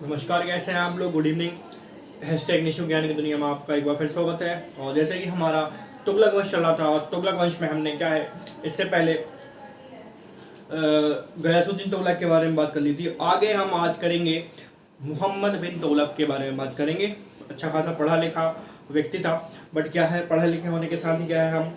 नमस्कार, कैसे हैं आप लोग। Good evening. हैशटैग निशु ज्ञान की दुनिया में आपका एक बार फिर स्वागत है। और जैसे कि हमारा तुगलक वंश चला था, और तुगलक वंश में हमने क्या है इससे पहले गयासुद्दीन तुगलक के बारे में बात कर ली थी। आगे हम आज करेंगे मोहम्मद बिन तुगलक के बारे में बात करेंगे। अच्छा खासा पढ़ा लिखा व्यक्ति था, बट क्या है पढ़े लिखे होने के साथ ही क्या है हम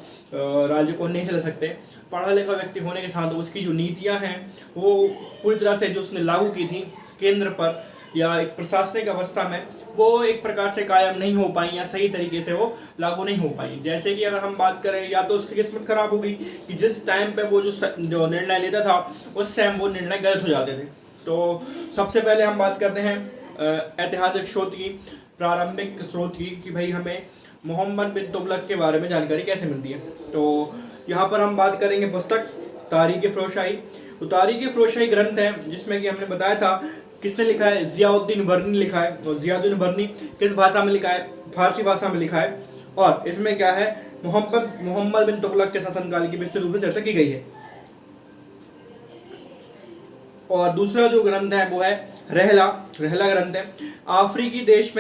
राज्य को नहीं चला सकते। पढ़ा लिखा व्यक्ति होने के साथ उसकी जो नीतियां हैं वो पूरी तरह से जो उसने लागू की थी केंद्र पर या एक प्रशासनिक अवस्था में, वो एक प्रकार से कायम नहीं हो पाई या सही तरीके से वो लागू नहीं हो पाई। जैसे कि अगर हम बात करें, या तो उसकी किस्मत खराब हो गई कि जिस टाइम पे वो जो निर्णय लेता था उस टाइम वो निर्णय गलत हो जाते थे। तो सबसे पहले हम बात करते हैं ऐतिहासिक स्रोत की, प्रारंभिक स्रोत की, कि भाई हमें मोहम्मद बिन तुगलक के बारे में जानकारी कैसे मिलती है। तो यहाँ पर हम बात करेंगे पुस्तक तारीख फिरोजशाही। तो तारीख फिरोजशाही ग्रंथ है जिसमें कि हमने बताया था किसने लिखा है, जियाउद्दीन वर्नी लिखा है। और जियाउद्दीन वर्नी किस भाषा में लिखा है, फारसी भाषा में लिखा है। और इसमें क्या है, मोहम्मद बिन तुगलक के शासनकाल की विस्तृत रूप से चर्चा की गई है। और दूसरा जो ग्रंथ है वो है रहला ग्रंथ है। अफ्रीकी देश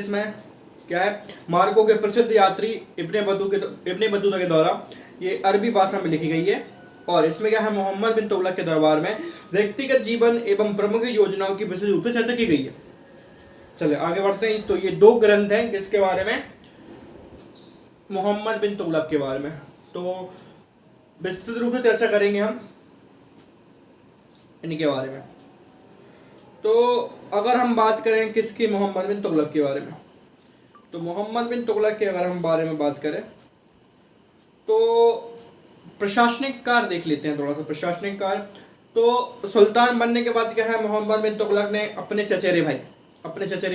में क्या है, मार्को के प्रसिद्ध यात्री इब्ने बतूता के द्वारा ये अरबी भाषा में लिखी गई है। और इसमें क्या है, मोहम्मद बिन तुगलक के दरबार में व्यक्तिगत जीवन एवं प्रमुख योजनाओं की विशेष रूप से चर्चा की गई है। चले आगे बढ़ते हैं। तो ये दो ग्रंथ हैं किसके बारे में, मोहम्मद बिन तुगलक के बारे में। तो विस्तृत रूप से चर्चा करेंगे हम इनके बारे में। तो अगर हम बात करें किसकी, मोहम्मद बिन तुगलक के बारे में, तो मोहम्मद बिन तुगलक के अगर हम बारे में बात करें तो प्रशासनिक कार्य देख लेते हैं थोड़ा सा। प्रशासनिक कार्य, तो सुल्तान बनने के बाद क्या है, मोहम्मद बिन तुगलक ने अपने चचेरे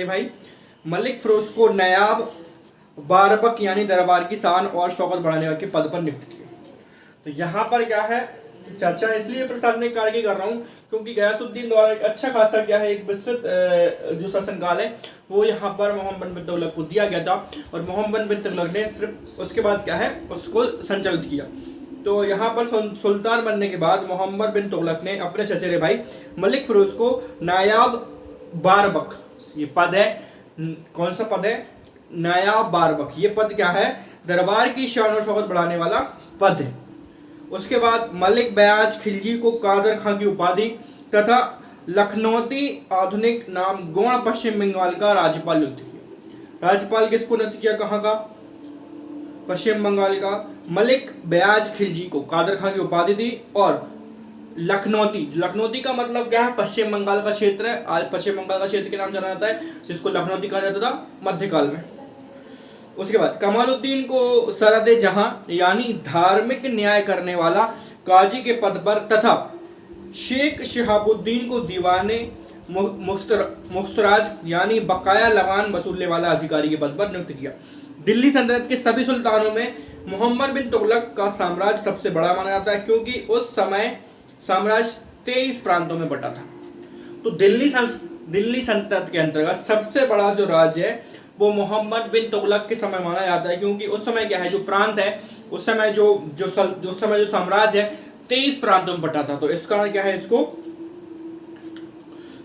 भाई मलिक फिरोज को नायाब बारबक यानी दरबार की शान और शौकत बढ़ाने के पद पर नियुक्त किया। तो यहाँ पर क्या है, चर्चा इसलिए प्रशासनिक कार्य की कर रहा हूँ क्योंकि गयासुद्दीन द्वारा एक अच्छा खासा क्या है, एक विस्तृत जो शासनकाल है वो यहाँ पर मोहम्मद बिन तुगलक को दिया गया था। और मोहम्मद बिन तुगलक ने सिर्फ उसके बाद क्या है उसको संचालित किया। तो यहाँ पर सुल्तान बनने के बाद मोहम्मद बिन तुगलक ने अपने चचेरे भाई मलिक फिरोज को नायाब बारबक, ये पद है, कौन सा पद है, नायाब बारबक, ये पद क्या है, दरबार की शान और शौकत बढ़ाने वाला पद है। उसके बाद मलिक बयाज खिलजी को कादर खां की उपाधि तथा लखनौती आधुनिक नाम गोवा पश्चिम बंगाल का राज्यपाल नियुक्त किया। राज्यपाल किसको नियुक्त किया, कहाँ का, पश्चिम बंगाल का। मलिक बयाज खिलजी को कादर खां की उपाधि दी। और लखनौती का मतलब क्या है, पश्चिम बंगाल का क्षेत्र है। आज पश्चिम बंगाल का क्षेत्र के नाम जाना जाता है जिसको लखनौती कहा जाता था मध्यकाल में। उसके बाद कमालुद्दीन को सरद जहां यानी धार्मिक न्याय करने वाला काजी के पद पर तथा शेख शहाबुद्दीन को दीवाने मुख्तराज यानी बकाया लगान वसूलने वाला अधिकारी के पद पर नियुक्त किया। दिल्ली सल्तनत के सभी सुल्तानों में मोहम्मद बिन तुगलक का साम्राज्य सबसे बड़ा माना जाता है क्योंकि उस समय साम्राज्य 23 प्रांतों में बटा था। तो दिल्ली सल्तनत के अंतर्गत सबसे बड़ा जो राज्य है वो मोहम्मद बिन तुगलक के समय माना जाता है क्योंकि उस समय क्या है, जो प्रांत है उस समय जो साम्राज्य है 23 प्रांतों में बटा था। तो इस कारण क्या है, इसको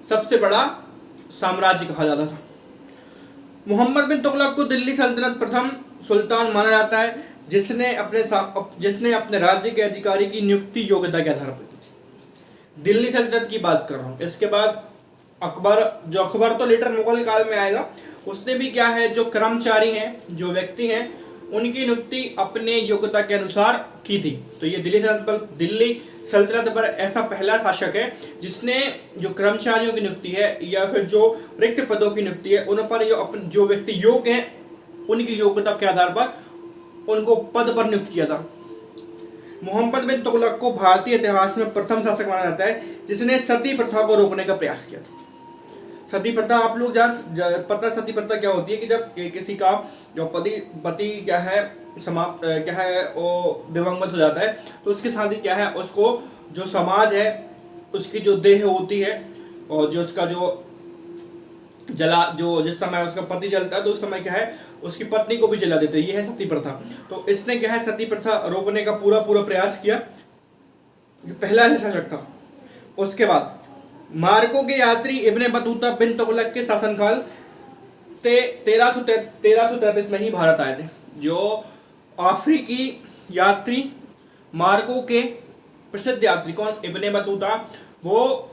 सबसे बड़ा साम्राज्य कहा जाता था। मोहम्मद बिन तुगलक को दिल्ली सल्तनत प्रथम सुल्तान माना जाता है जिसने अपने राज्य के अधिकारी की नियुक्ति योग्यता के आधार पर की थी। दिल्ली सल्तनत की बात कर रहा हूं। इसके बाद अकबर तो लेटर मुगल काल में आएगा, उसने भी क्या है, जो कर्मचारी हैं, जो व्यक्ति हैं, उनकी नियुक्ति अपने योग्यता के अनुसार की थी। तो ये दिल्ली सल्तनत पर ऐसा पहला शासक है जिसने जो कर्मचारियों की नियुक्ति है या फिर जो रिक्त पदों की नियुक्ति है उन पर जो व्यक्ति योग्य हैं उनकी योग्यता के आधार पर उनको पद पर नियुक्त किया था। मोहम्मद बिन तुगलक को भारतीय इतिहास में प्रथम शासक माना जाता है जिसने सती प्रथा को रोकने का प्रयास किया था। सती प्रथा आप लोग पता, सती प्रथा क्या होती है कि जब किसी का जो पति क्या है वो दिवंगत हो जाता है तो उसके साथ ही क्या है, उसको जो समाज है उसकी जो देह होती है और जो उसका जो जिस समय उसका पति जलता है तो उस समय क्या है उसकी पत्नी को भी जला देते हैं। ये है सती प्रथा। तो इसने क्या है सती प्रथा रोकने का पूरा प्रयास किया, पहला शासक था। उसके बाद मार्को के यात्री इब्ने बतूता बिन तुगलक के शासनकाल 1333 में ही भारत आए थे। जो अफ्रीकी यात्री मार्को के प्रसिद्ध यात्री कौन, इब्ने बतूता, वो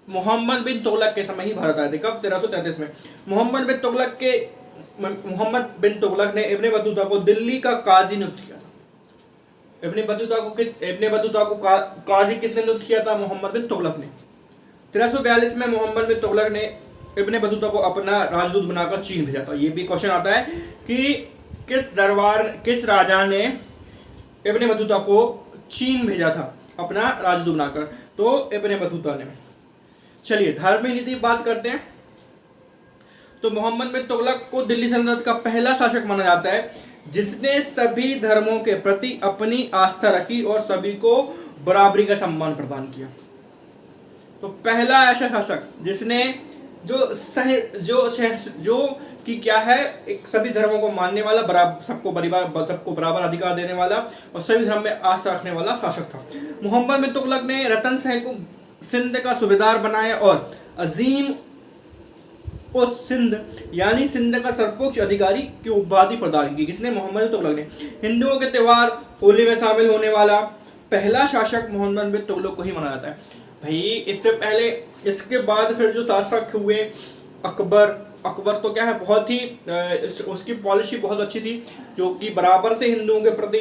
मोहम्मद बिन तुगलक के समय ही भारत आए थे। कब? 1333 में। मोहम्मद बिन तुगलक ने इब्ने बतूता को दिल्ली का काजी नियुक्त किया था। इब्ने बतूता को काजी किसने नियुक्त किया था? मोहम्मद बिन तुगलक ने। 1342 में मोहम्मद बिन तुगलक ने इब्ने बतूता को अपना राजदूत बनाकर चीन भेजा था। ये भी क्वेश्चन आता है कि किस राजा ने इब्ने बतूता को चीन भेजा था अपना राजदूत बनाकर? तो इब्ने बतूता ने। चलिए धार्मिक नीति बात करते हैं। तो मोहम्मद बिन तुगलक को दिल्ली सल्तनत का पहला शासक माना जाता है जिसने सभी धर्मों के प्रति अपनी आस्था रखी और सभी को बराबरी का सम्मान प्रदान किया। तो पहला ऐसा शासक जिसने जो कि क्या है, एक सभी धर्मों को मानने वाला, सबको बराबर अधिकार देने वाला और सभी धर्म में आस्था रखने वाला शासक था। मोहम्मद बिन तुगलक ने रतन सेन को सिंध का सूबेदार बनाया और अजीम उस सिंध यानी सिंध का सर्वोच्च अधिकारी की उपाधि प्रदान की। किसने? मोहम्मद बिन तुगलक ने। हिंदुओं के त्योहार होली में शामिल होने वाला पहला शासक मोहम्मद बिन तुगलक को ही माना जाता है। भाई इससे पहले, इसके बाद फिर जो शासक हुए अकबर तो क्या है, बहुत ही उसकी पॉलिसी बहुत अच्छी थी, जो कि बराबर से हिंदुओं के प्रति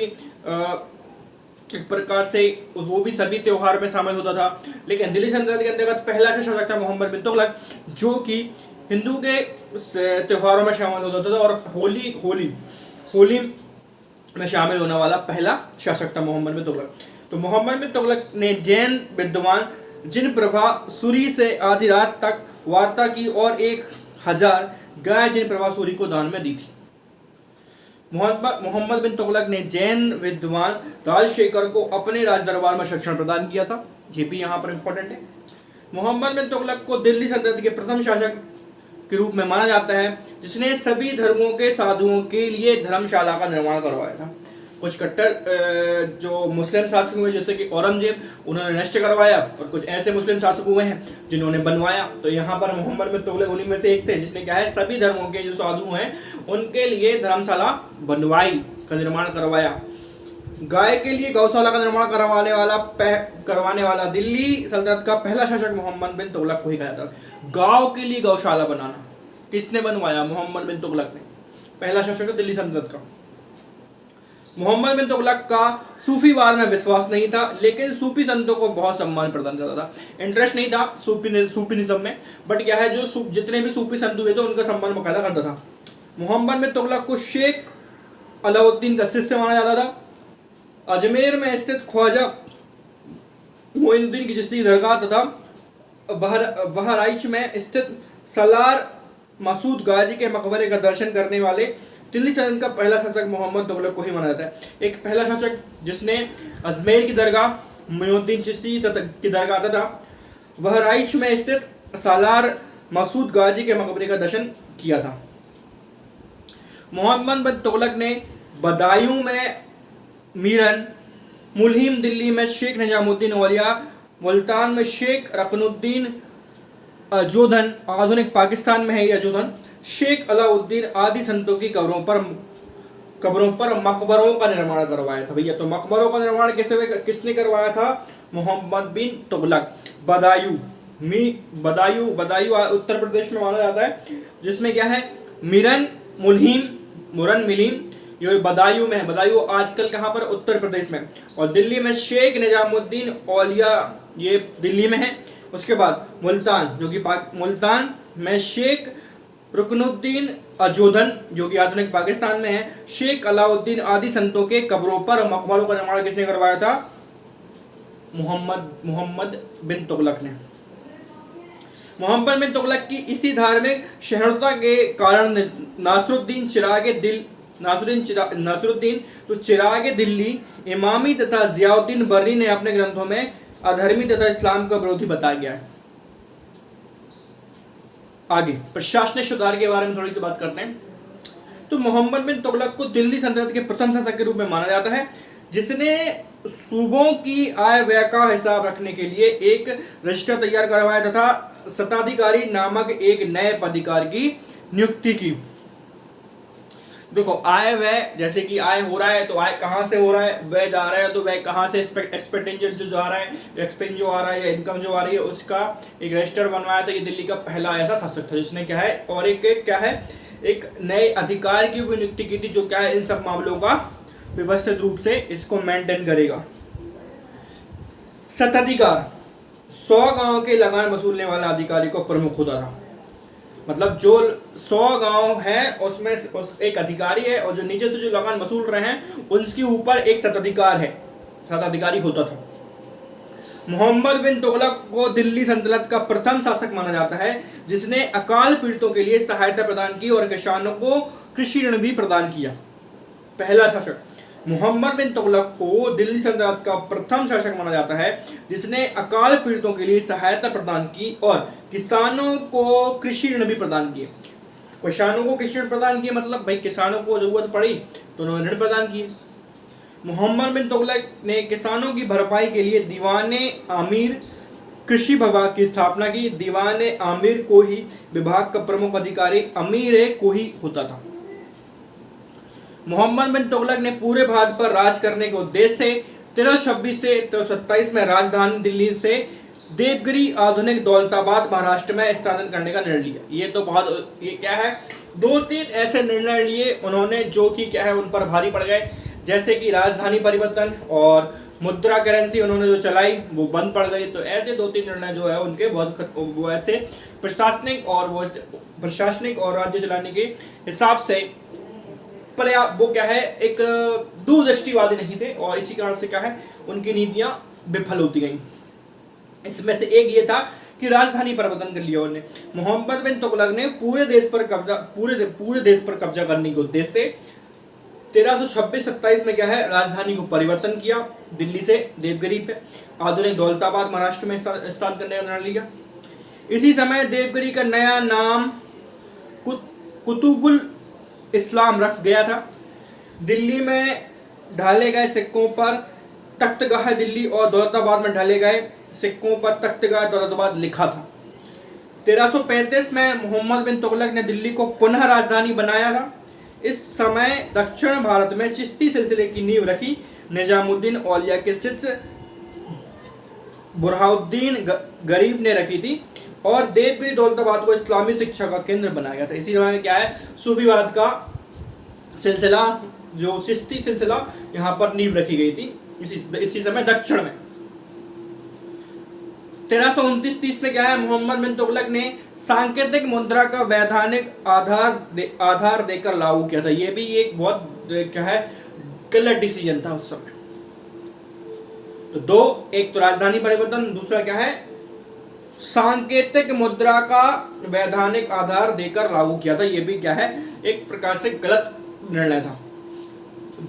एक प्रकार से वो भी सभी त्योहार में शामिल होता था। लेकिन दिल्ली सल्तनत के अंतर्गत पहला शासक था मोहम्मद बिन तुगलक, जो कि हिंदू के त्योहारों में शामिल होता था और होली में शामिल होने वाला पहला शासक था मोहम्मद बिन तुगलक। तो मोहम्मद बिन तुगलक ने जैन विद्वान जिन प्रभा सूरी से आधी रात तक वार्ता की और 1000 गाय जिन प्रभा सूरी को दान में दी थी। मोहम्मद बिन तुगलक ने जैन विद्वान राजशेखर को अपने राज दरबार में शिक्षण प्रदान किया था। ये भी यहाँ पर इंपॉर्टेंट है। मोहम्मद बिन तुगलक को दिल्ली सल्तनत के प्रथम शासक के रूप में माना जाता है जिसने सभी धर्मों के साधुओं के लिए धर्मशाला का निर्माण करवाया था। कुछ कट्टर जो मुस्लिम शासक हुए जैसे कि औरंगजेब, उन्होंने नष्ट करवाया, और कुछ ऐसे मुस्लिम शासक हुए हैं जिन्होंने बनवाया। तो यहाँ पर मोहम्मद बिन तुगलक उन्हीं में से एक थे जिसने क्या है, सभी धर्मों के जो साधु हैं उनके लिए धर्मशाला बनवाई का निर्माण करवाया। गाय के लिए गौशाला का निर्माण करवाने वाला दिल्ली सल्तनत का पहला शासक मोहम्मद बिन तुगलक को ही कहा जाता है। गांव के लिए गौशाला बनाना किसने बनवाया? मोहम्मद बिन तुगलक ने। पहला शासक है दिल्ली सल्तनत का। मोहम्मद बिन तुगलक का सूफीवाद में विश्वास नहीं था, लेकिन सूफी संतों को बहुत सम्मान प्रदान करता था। इंटरेस्ट नहीं था सूफीनिज्म में, बट क्या है, जो जितने भी सूफी संत हुए थे उनका सम्मान बकायदा करता था। मोहम्मद बिन तुगलक को शेख अलाउद्दीन का शिष्य माना जाता था। अजमेर में स्थित ख्वाजा मोइनुद्दीन की चिश्ती दरगाह तथा बहराइच में स्थित सलार मसूद गाजी के मकबरे का दर्शन करने वाले दिल्ली सल्तनत का पहला शासक मोहम्मद तुगलक को ही माना जाता है। एक पहला शासक जिसने अजमेर की दरगाह मोइनुद्दीन चिश्ती की दरगाह तथा बहराइच में स्थित सालार मसूद गाजी के मकबरे का दर्शन किया था। मोहम्मद बिन तुगलक ने बदायूं में मीरन, मुल्हिम दिल्ली में शेख निजामुद्दीन औलिया, मुल्तान में शेख रकनुद्दीन अजोधन, आधुनिक पाकिस्तान में है ये अजोधन, शेख अलाउद्दीन आदि संतों की कब्रों पर मकबरों का निर्माण करवाया था। भैया तो मकबरों का निर्माण किसने करवाया था? मोहम्मद बिन तुगलक। बदायूं उत्तर प्रदेश में माना जाता है, जिसमें क्या है, मिरन मिलीम ये बदायूं में है। बदायूं आजकल कहाँ पर? उत्तर प्रदेश में। और दिल्ली में शेख निजामुद्दीन औलिया, ये दिल्ली में है। उसके बाद मुल्तान, जो कि मुल्तान में शेख रुकनुद्दीन अजोधन, जो कि आधुनिक पाकिस्तान में है। शेख अलाउद्दीन आदि संतों के कब्रों पर मकबरों का निर्माण किसने करवाया था? मोहम्मद बिन तुगलक ने। मोहम्मद बिन तुगलक की इसी धार्मिक सहिष्णुता के कारण चिरागे दिल्ली इमामी तथा जियाउद्दीन बर्री ने अपने ग्रंथों में अधर्मी तथा इस्लाम का विरोधी बताया गया है। आगे प्रशासनिक सुधार के बारे में थोड़ी सी बात करते हैं। तो मोहम्मद बिन तुगलक को दिल्ली सल्तनत के प्रथम शासक के रूप में माना जाता है, जिसने सूबों की आय व्यय का हिसाब रखने के लिए एक रजिस्टर तैयार करवाया तथा शताधिकारी नामक एक नए पदाधिकारी की नियुक्ति की। देखो आय व्यय, जैसे कि आय हो रहा है तो आय कहाँ से हो रहा है, व्यय जा रहा है तो व्यय कहाँ से, एक्सपेंडिचर जो जा रहा है, एक्सपेंस जो आ रहा है या इनकम जो आ रही है, उसका एक रजिस्टर बनवाया था। ये दिल्ली का पहला ऐसा शासक था जिसने क्या है, और एक क्या है, एक नए अधिकार की भी नियुक्ति की थी जो क्या है इन सब मामलों का व्यवस्थित रूप से इसको मेंटेन करेगा। शताधिकार 100 गांव के लगान वसूलने वाला अधिकारी को प्रमुख होता था। मतलब जो 100 गांव है उसमें उस एक अधिकारी है और जो नीचे से जो लगान वसूल रहे हैं उनके ऊपर एक शताधिकार है, शताधिकारी होता था। मोहम्मद बिन तुगलक को दिल्ली सल्तनत का प्रथम शासक माना जाता है जिसने अकाल पीड़ितों के लिए सहायता प्रदान की और किसानों को कृषि ऋण भी प्रदान किया। पहला शासक मोहम्मद बिन तुगलक को दिल्ली सल्तनत का प्रथम शासक माना जाता है जिसने अकाल पीड़ितों के लिए सहायता प्रदान की और किसानों को कृषि ऋण भी प्रदान किए। किसानों को कृषि ऋण प्रदान किए मतलब भाई किसानों को जरूरत पड़ी तो उन्होंने ऋण प्रदान किए। मोहम्मद बिन तुगलक ने किसानों की भरपाई के लिए दीवाने आमिर कृषि विभाग की स्थापना की। दीवाने आमिर को ही विभाग का प्रमुख अधिकारी अमीर को ही होता था। मोहम्मद बिन तुगलक ने पूरे भारत पर राज करने के उद्देश्य से 1326 से 1327 में राजधानी दिल्ली से देवगिरी आधुनिक दौलताबाद महाराष्ट्र में स्थानांतरण करने का निर्णय लिया। ये तो बहुत, ये क्या है, 2-3 ऐसे निर्णय लिए उन्होंने जो कि क्या है उन पर भारी पड़ गए, जैसे कि राजधानी परिवर्तन और मुद्रा करेंसी उन्होंने जो चलाई वो बंद पड़ गई। तो ऐसे 2-3 निर्णय जो है उनके बहुत वो ऐसे प्रशासनिक और राज्य चलाने के हिसाब से पर्याप्त वो क्या है एक दूरदृष्टिवादी नहीं थे और इसी कारण से क्या है उनकी नीतियां विफल होती गईं। इसमें से एक ये था कि राजधानी परिवर्तन कर लिया उन्होंने। मोहम्मद बिन तुगलक ने पूरे देश पर कब्जा करने के उद्देश्य से 1326-27 में क्या है राजधानी को परिवर्तन किया, दिल्ली से देवगिरी पे आधुनिक दौलताबाद महाराष्ट्र में स्थान करने का निर्णय लिया। इसी समय देवगिरी का नया नाम कुतुबुल इस्लाम रख गया था। दिल्ली में ढाले गए सिक्कों पर तख्तगाह दिल्ली और दौलताबाद में ढाले गए सिक्कों पर तख्तगाह दौलताबाद लिखा था। 1335 में मोहम्मद बिन तुगलक ने दिल्ली को पुनः राजधानी बनाया था। इस समय दक्षिण भारत में चिश्ती सिलसिले की नींव रखी निजामुद्दीन औलिया के शिष्य बुरहानुद्दीन गरीब ने रखी थी और देवगिरी दौलताबाद को इस्लामी शिक्षा का केंद्र बनाया गया था। इसी समय क्या है सूफीवाद का सिलसिला जो चिश्ती सिलसिला यहाँ पर नींव रखी गई थी इसी समय दक्षिण में। 1329-30 में क्या है मोहम्मद बिन तुगलक ने सांकेतिक मुद्रा का वैधानिक आधार देकर लागू किया था। ये भी एक बहुत क्या है गलत डिसीजन था उस समय। तो दो, एक तो राजधानी परिवर्तन, दूसरा क्या है सांकेतिक मुद्रा का वैधानिक आधार देकर लागू किया था। ये भी क्या है एक प्रकार से गलत निर्णय था।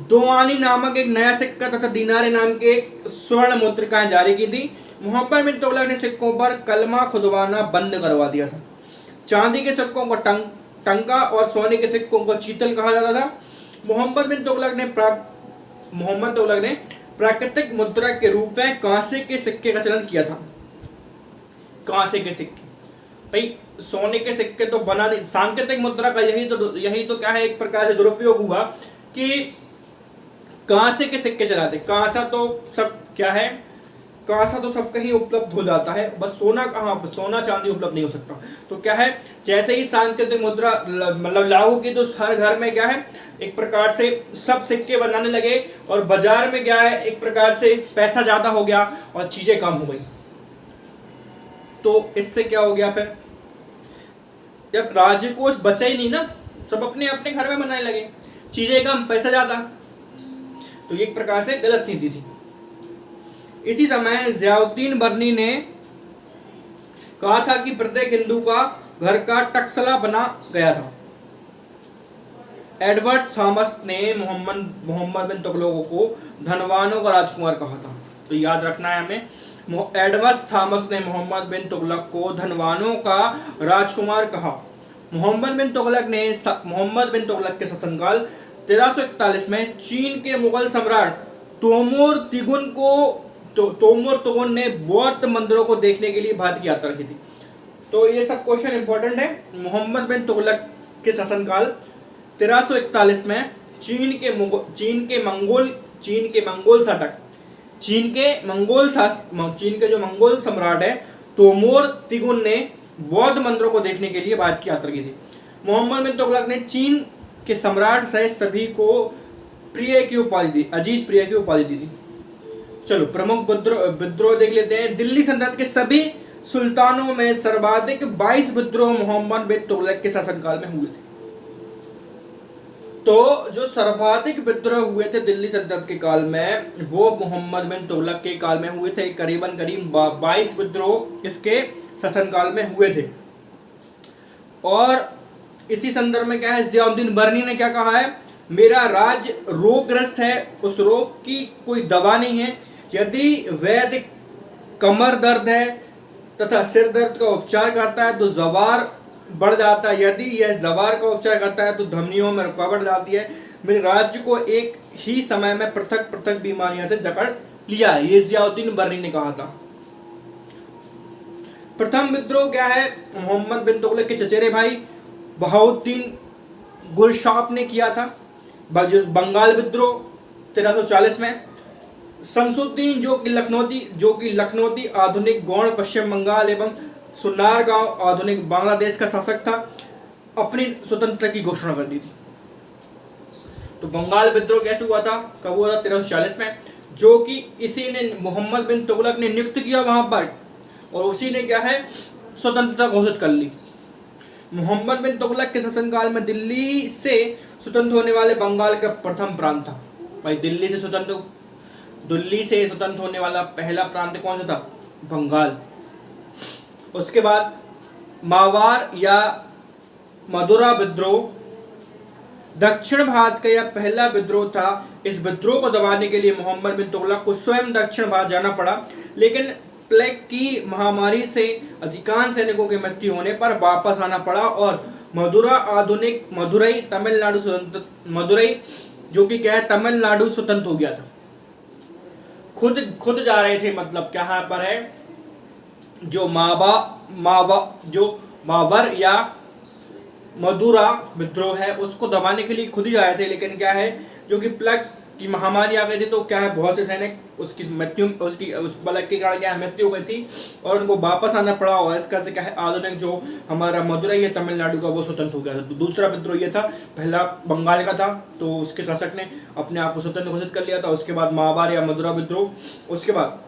दोआनी नामक एक नया सिक्का तथा दीनारे नाम के एक स्वर्ण मुद्रिकाएं जारी की थी। मोहम्मद बिन तुगलक ने सिक्कों पर कलमा खुदवाना बंद करवा दिया था। चांदी के सिक्कों को टंका और सोने के सिक्कों को चीतल कहा जाता था। मोहम्मद तुगलक ने प्राकृतिक मुद्रा के रूप में कांसे के सिक्के का चलन किया था। कांसे के सिक्के, भाई सोने के सिक्के तो बना नहीं, सांकेतिक मुद्रा का यही तो क्या है एक प्रकार से दुरुपयोग हुआ कि कांसे के सिक्के चलाते। कांसा तो सब क्या है, कांसा तो सब कहीं उपलब्ध हो जाता है, बस सोना कहाँ, सोना चांदी उपलब्ध नहीं हो सकता। तो क्या है जैसे ही सांकेतिक मुद्रा मतलब लागू की तो हर घर में क्या है एक प्रकार से सब सिक्के बनाने लगे और बाजार में क्या है एक प्रकार से पैसा ज्यादा हो गया और चीजें कम हो गई। तो इससे क्या हो गया, फिर जब राजकोष बचा ही नहीं ना, सब अपने अपने घर में बनाने लगे, चीजें कम पैसा ज्यादा, तो एक प्रकार से गलत नीति थी। इसी समय ज़ियाउद्दीन बर्नी ने कहा था कि प्रत्येक हिंदू का घर का टकसला बना गया था। एडवर्ड थॉमस ने मोहम्मद बिन तुगलक को धनवानों का राजकुमार कहा था। तो याद रखना है हमें, एडवर्ड थॉमस ने मोहम्मद बिन तुगलक को धनवानों का राजकुमार कहा। मोहम्मद बिन तुगलक के शासनकाल 1341 में चीन के मुगल सम्राट तोमूर तिगुन को तोमूर तिगुन ने बौद्ध मंदिरों को देखने के लिए भारत की यात्रा की थी। तो ये सब क्वेश्चन इंपॉर्टेंट है। मोहम्मद बिन तुगलक के शासनकाल 1341 में चीन के जो मंगोल सम्राट है तोमूर तिगुन ने बौद्ध मंदिरों को देखने के लिए भारत की यात्रा की थी। मोहम्मद बिन तुगलक ने चीन के सम्राट सहित सभी को अजीज प्रिय की उपाधि दी थी। चलो प्रमुख विद्रोह देख लेते हैं। दिल्ली सल्तनत के सभी सुल्तानों में सर्वाधिक 22 विद्रोह मोहम्मद बिन तुगलक के शासनकाल में हुए थे। तो जो सर्वाधिक विद्रोह हुए थे दिल्ली सल्तनत के काल में वो मोहम्मद बिन तुगलक के काल में हुए थे। करीबन 22 विद्रोह इसके शासनकाल में हुए थे। और इसी संदर्भ में क्या है, जियाउद्दीन बर्नी ने क्या कहा है, मेरा राज्य रोगग्रस्त है, उस रोग की कोई दवा नहीं है। यदि वैद्य कमर दर्द है तथा सिर दर्द का उपचार करता है तो जवार बढ़ जाता है, यदि यह जवार का उपचार करता है तो धमनियों में रुकावट जाती है। मेरे राज्य को एक ही समय में पृथक पृथक बीमारियों से जकड़ लिया है, ये जियाउद्दीन बर्नी ने कहा था। प्रथम विद्रोह क्या है, मोहम्मद बिन तुगलक के चचेरे भाई बहाउद्दीन गुरशाप ने किया था। बंगाल विद्रोह 1340 में शमसुद्दीन जो कि लखनौती आधुनिक गौड़ पश्चिम बंगाल एवं सुनार गांव आधुनिक बांग्लादेश का शासक था, अपनी स्वतंत्रता की घोषणा कर दी थी। तो बंगाल विद्रोह कैसे हुआ था, कब हुआ था, 1340 में, जो कि इसी ने मोहम्मद बिन तुगलक ने नियुक्त किया वहां पर, और उसी ने क्या है स्वतंत्रता घोषित कर ली। मोहम्मद बिन तुगलक के शासनकाल में दिल्ली से स्वतंत्र होने वाले बंगाल का प्रथम प्रांत था। भाई दिल्ली से स्वतंत्र होने वाला पहला प्रांत कौन सा था, बंगाल। उसके बाद मावार या मदुरा विद्रोह दक्षिण भारत का यह पहला विद्रोह था। इस विद्रोह को दबाने के लिए मोहम्मद बिन तुगलक को स्वयं दक्षिण भारत जाना पड़ा, लेकिन प्लेग की महामारी से अधिकांश सैनिकों की मृत्यु होने पर वापस आना पड़ा और मदुरई जो कि क्या है तमिलनाडु स्वतंत्र हो गया था। खुद जा रहे थे, मतलब क्या पर है जो मावर या मदुरा विद्रोह है उसको दबाने के लिए खुद ही जा रहे थे, लेकिन क्या है जो कि प्लेग की महामारी आ गई थी, तो क्या है बहुत से सैनिक उस प्लेग के कारण क्या है मृत्यु हो गई थी और उनको वापस आना पड़ा। और इसका से क्या है आधुनिक जो हमारा मदुरई है तमिलनाडु का वो स्वतंत्र हो गया था। तो दूसरा विद्रोह ये था, पहला बंगाल का था, तो उसके शासक ने अपने आप को स्वतंत्र घोषित कर लिया था। उसके बाद मावार या मदुरा विद्रोह, उसके बाद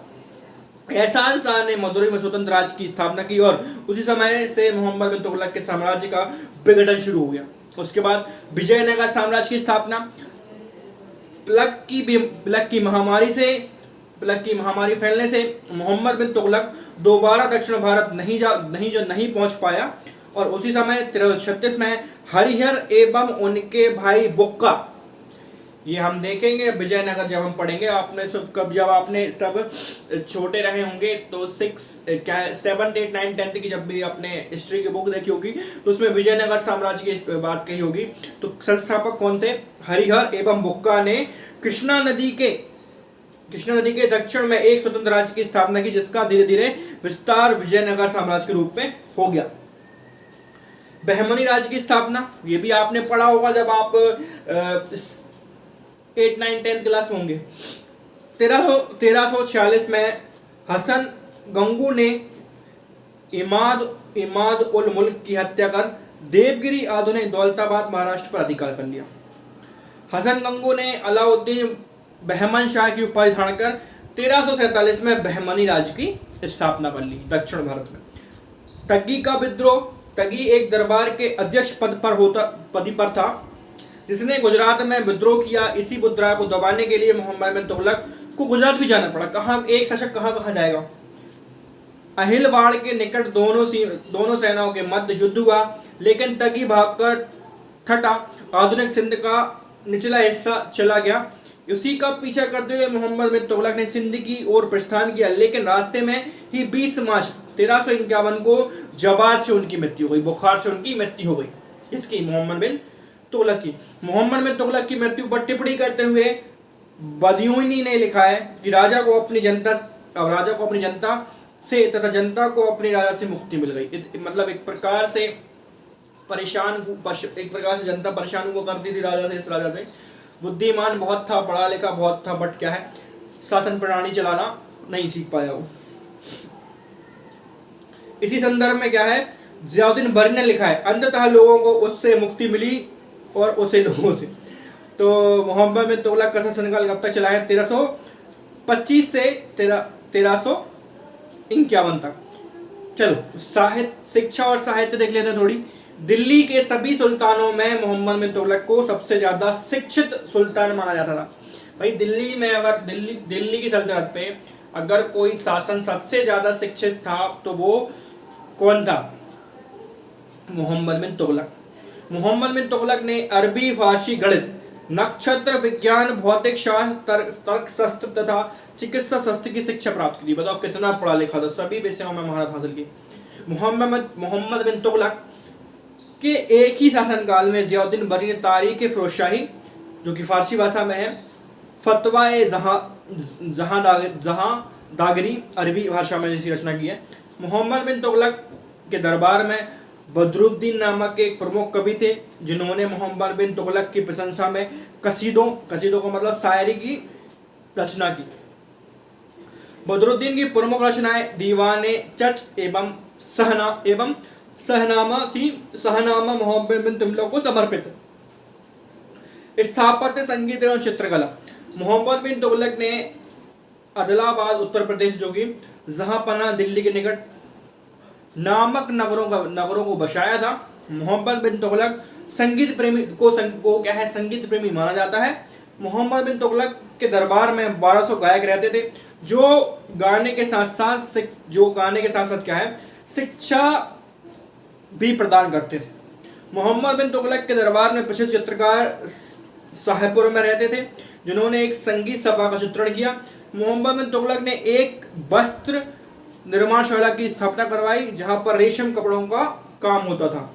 एहसान शाह ने मदुरई में स्वतंत्र राज्य की स्थापना की और उसी समय से मोहम्मद बिन तुगलक के साम्राज्य का विघटन शुरू हो गया। उसके बाद विजयनगर साम्राज्य की स्थापना। प्लेग की महामारी फैलने से मोहम्मद बिन तुगलक दोबारा दक्षिण भारत नहीं पहुंच पाया और उसी समय 1336 में हरिहर एवं उनके भाई बुक्का, ये हम देखेंगे विजयनगर जब हम पढ़ेंगे, जब आपने सब छोटे रहे होंगे तो 7, 8, 9, 10 की जब भी आपने हिस्ट्री की बुक देखी होगी तो उसमें विजयनगर साम्राज्य की बात कही होगी। तो संस्थापक कौन थे, हरिहर एवं बुक्का ने कृष्णा नदी के दक्षिण में एक स्वतंत्र राज्य की स्थापना की, जिसका धीरे धीरे विस्तार विजयनगर साम्राज्य के रूप में हो गया। बहमनी राज्य की स्थापना, ये भी आपने पढ़ा होगा जब आप 8, 9, 10 क्लास में होंगे। 1346 में हसन गंगू ने इमाद उल मुल्क की हत्या कर देवगिरी आधुनिक दौलताबाद महाराष्ट्र पर अधिकार कर लिया। हसन गंगू ने अलाउद्दीन बहमन शाह की उपाधि धारण कर 1347 में बहमनी राज्य की स्थापना कर ली दक्षिण भारत में। तग्गी का विद्रोह, तगी एक दरबार के अध्यक्ष पद पर था जिसने गुजरात में विद्रोह किया। इसी विद्रोह को दबाने के लिए मोहम्मद बिन तुगलक को गुजरात भी जाना पड़ा। कहाँ एक शासक कहाँ जाएगा। अहिलवाड़ के निकट दोनों सेनाओं के मध्य युद्ध हुआ, लेकिन तगी भागकर ठटा आधुनिक सिंध का निचला हिस्सा चला गया। उसी का पीछा करते हुए मोहम्मद बिन तुगलक ने सिंध की ओर प्रस्थान किया, लेकिन रास्ते में ही 20 मार्च 1351 को जबार से उनकी मृत्यु हो गई, बुखार से उनकी मृत्यु हो गई। इसकी मोहम्मद बिन तुगलक की मृत्यु पर टिप्पणी करते हुए बदियूनी ने लिखा है कि राजा को अपनी जनता से तथा जनता को अपने राजा से मुक्ति मिल गई। मतलब एक प्रकार से जनता परेशान हुआ करती थी राजा से, इस राजा से। बुद्धिमान बहुत था, पढ़ा लिखा बहुत था, बट क्या है, शासन प्रणाली चलाना नहीं सीख पाया वो। इसी संदर्भ में क्या है, जियाउद्दीन बर्नी ने लिखा है, अंततः लोगों को उससे मुक्ति मिली और उसे लोगों से। तो मोहम्मद बिन तुगलक का शासनकाल कब तक चला है? 1325 से 1351 तक। चलो साहित्य, शिक्षा और साहित्य देख लेते हैं थोड़ी। दिल्ली के सभी सुल्तानों में मोहम्मद बिन तुगलक को सबसे ज्यादा शिक्षित सुल्तान माना जाता था। भाई दिल्ली में अगर दिल्ली की सल्तनत पे अगर कोई शासन सबसे ज्यादा शिक्षित था तो वो कौन था? मोहम्मद बिन तुगलक। मोहम्मद बिन तुगलक ने अरबी, फारसी, गणित, नक्षत्र विज्ञान, भौतिक शास्त्र, तर्कशास्त्र तथा चिकित्सा शास्त्र की शिक्षा प्राप्त की। बताओ कितना पढ़ा लिखा था, सभी विषयों में महारत हासिल की। मोहम्मद बिन तुगलक के एक ही शासनकाल में जियाउद्दीन बर्नी ने तारीख फिरोजशाही, जो कि फारसी भाषा में है, फतवा जहांदागरी अरबी भाषा में इसकी रचना की है। मोहम्मद बिन तुगलक के दरबार में बदरुद्दीन नामक एक प्रमुख कवि थे, जिन्होंने मोहम्मद बिन तुगलक की प्रशंसा में कसीदों का मतलब शायरी की रचना की। बदरुद्दीन की प्रमुख रचनाएं दीवाने चच एवं सहनामा थी। सहनामा मोहम्मद बिन तुगलक को समर्पित। स्थापत्य, संगीत एवं चित्रकला। मोहम्मद बिन तुगलक ने अदलाबाद उत्तर प्रदेश, जो कि जहांपना दिल्ली के निकट नामक नगरों को बसाया था। मोहम्मद बिन तुगलक संगीत प्रेमी माना जाता है। मोहम्मद बिन तुगलक के दरबार में 1200 गायक रहते थे, जो गाने के साथ साथ क्या है, शिक्षा भी प्रदान करते थे। मोहम्मद बिन तुगलक के दरबार में प्रसिद्ध चित्रकार शाहपुर में रहते थे, जिन्होंने एक संगीत सभा का चित्रण किया। मोहम्मद बिन तुगलक ने एक वस्त्र निर्माणशाला की स्थापना करवाई, जहां पर रेशम कपड़ों का काम होता था।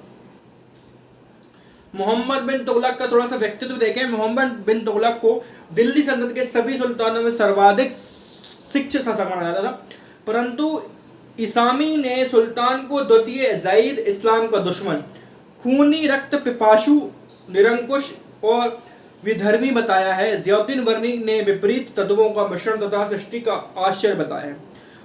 मोहम्मद बिन तुगलक का थोड़ा सा व्यक्तित्व देखें। मोहम्मद बिन तुगलक को दिल्ली सल्तनत के सभी सुल्तानों में सर्वाधिक शिक्षित शासक माना जाता था, परंतु इसामी ने सुल्तान को द्वितीय ज़ईद, इस्लाम का दुश्मन, खूनी, रक्त पिपासु, निरंकुश और विधर्मी बताया है। जियाउद्दीन बर्नी ने विपरीत तत्वों का मिश्रण तथा सृष्टि का आश्चर्य बताया है।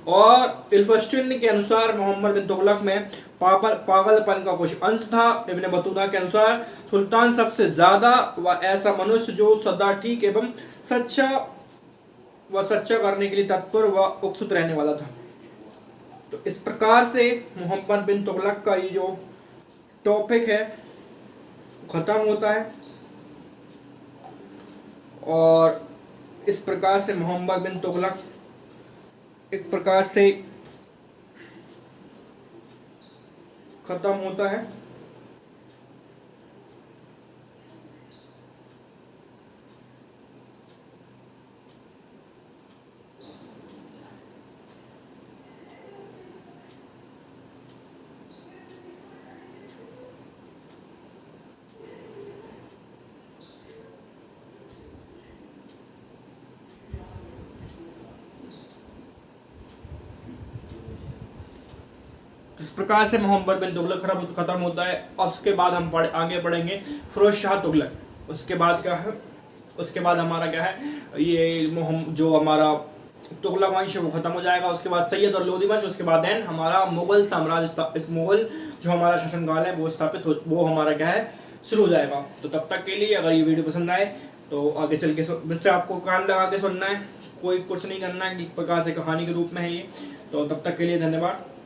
और इल्फस्टीन के अनुसार मोहम्मद बिन तुगलक में पागलपन का कुछ अंश था। इब्न बतूता के अनुसार सुल्तान सबसे ज्यादा व ऐसा मनुष्य जो सदा ठीक एवं सच्चा करने के लिए तत्पर व उत्सुक रहने वाला था। तो इस प्रकार से मोहम्मद बिन तुगलक का ये जो टॉपिक है खत्म होता है। और इस प्रकार से मोहम्मद बिन तुगलक एक प्रकार से खत्म होता है। इस प्रकार से मोहम्मद बिन तुगलक खत्म होता है। और उसके बाद हम आगे पढ़ेंगे फिरोज शाह तुगलक। उसके बाद क्या है, उसके बाद हमारा क्या है, ये जो हमारा तुगलक वंश वो खत्म हो जाएगा। उसके बाद सैयद और लोधी वंश, उसके बाद देन हमारा मुगल साम्राज्य, इस मुगल जो हमारा शासनकाल है वो हमारा क्या है, शुरू हो जाएगा। तो तब तक के लिए अगर ये वीडियो पसंद आए तो आगे चल के वैसे आपको कान लगा के सुनना है, कोई कुछ नहीं करना है, एक प्रकार से कहानी के रूप में है ये। तो तब तक के लिए धन्यवाद।